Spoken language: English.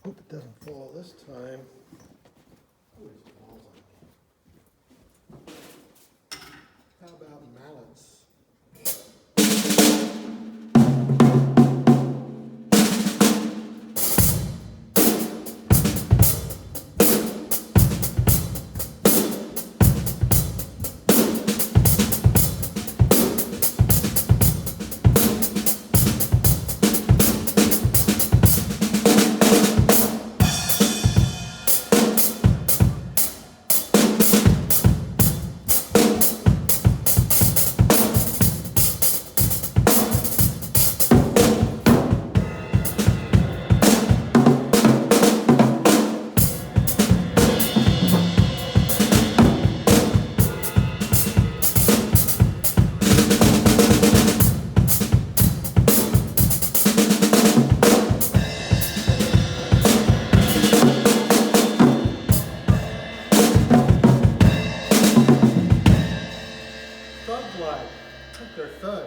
Hope it doesn't fall this time. Oh, there's balls on me. How about mallets? Thug-like. I think they're thug.